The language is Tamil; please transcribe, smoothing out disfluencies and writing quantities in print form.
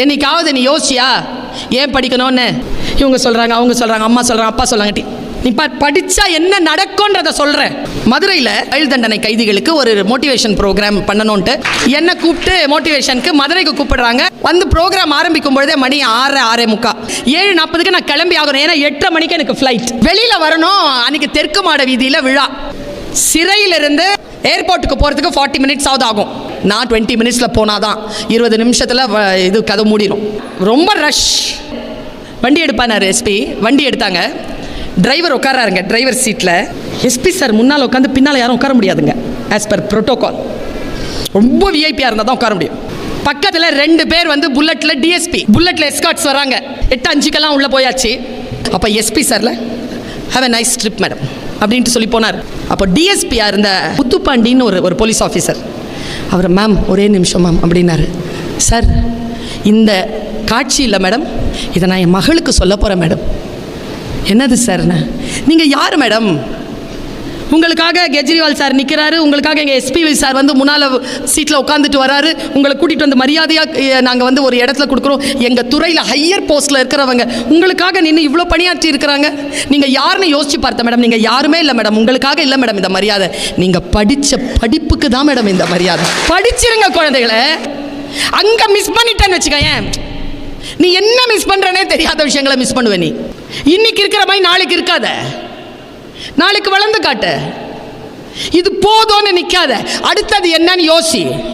என்னைக்காவது நீ யோசிச்சியா ஏன் படிக்கணும்னு? இவங்க சொல்கிறாங்க, அவங்க சொல்கிறாங்க, அம்மா சொல்கிறாங்க, அப்பா சொல்கிறாங்க. நீ படித்தா என்ன நடக்கும்ன்றத சொல்கிறேன். மதுரையில் ஆயுள் தண்டனை கைதிகளுக்கு ஒரு மோட்டிவேஷன் ப்ரோக்ராம் பண்ணணுன்ட்டு என்னை கூப்பிட்டு மோட்டிவேஷனுக்கு மதுரைக்கு கூப்பிடுறாங்க. வந்து ப்ரோக்ராம் ஆரம்பிக்கும் பொழுதே மணி 6:45, 7:40 நான் கிளம்பி ஆகணும். ஏன்னா 8:30 மணிக்கு எனக்கு ஃப்ளைட். வெளியில் வரணும். அன்றைக்கி தெற்கு மாட வீதியில் விழா. சிறையிலிருந்து ஏர்போர்ட்டுக்கு போகிறதுக்கு 40 மினிட்ஸ் ஆகும். நான் 20 மினிட்ஸில் போனாதான் 20 நிமிஷத்தில் இது கதை மூடிடும். ரொம்ப ரஷ். வண்டி எடுப்பானார் எஸ்பி. வண்டி எடுத்தாங்க. டிரைவர் உட்காராருங்க டிரைவர் சீட்டில். எஸ்பி சார் முன்னால் உட்காந்து பின்னால் யாரும் உட்கார முடியாதுங்க. As per protocol. ரொம்ப விஐபியாக இருந்தால் தான் உட்கார முடியும். பக்கத்தில் 2 பேர் வந்து புல்லட்டில் டிஎஸ்பி, புல்லட்டில் எஸ்கார்ட்ஸ் வராங்க. 8:05 உள்ளே போயாச்சு. அப்போ எஸ்பி சாரில் have a nice trip madam அப்படின்ட்டு சொல்லி போனார். அப்போ டிஎஸ்பியாக இருந்த முத்துப்பாண்டின்னு ஒரு போலீஸ் ஆஃபீஸர் அவர், மேம் ஒரே நிமிஷம் மேம் அப்படின்னாரு. சார் இந்த காட்சி இல்லை மேடம், இதை நான் என் மகளுக்கு சொல்ல போகிறேன் மேடம். என்னது சார்? நீங்கள் யார் மேடம்? உங்களுக்காக கெஜ்ரிவால் சார் நிற்கிறாரு, உங்களுக்காக எங்கள் எஸ்பி சார் வந்து முன்னால் சீட்டில் உட்காந்துட்டு வராரு, உங்களை கூட்டிகிட்டு வந்து மரியாதையாக நாங்கள் வந்து ஒரு இடத்துல கொடுக்குறோம். எங்கள் துறையில் ஹையர் போஸ்ட்டில் இருக்கிறவங்க உங்களுக்காக நின்று இவ்வளோ பணியாற்றி இருக்கிறாங்க. நீங்கள் யாருன்னு யோசிச்சு பார்த்தேன் மேடம். நீங்கள் யாருமே இல்லை மேடம், உங்களுக்காக இல்லை மேடம் இந்த மரியாதை. நீங்கள் படித்த படிப்புக்கு தான் மேடம் இந்த மரியாதை. படிச்சிருங்க குழந்தைகளை. அங்கே மிஸ் பண்ணிட்டேன்னு வச்சுக்கேன். நீ என்ன மிஸ் பண்ணுறனே தெரியாத விஷயங்களை மிஸ் பண்ணுவே. நீ இன்னைக்கு இருக்கிற மாதிரி நாளைக்கு இருக்காத. நாளைக்கு வளர்ந்து காட்டு. இது போதும்னு நிற்காத. அடுத்தது என்னன்னு யோசி.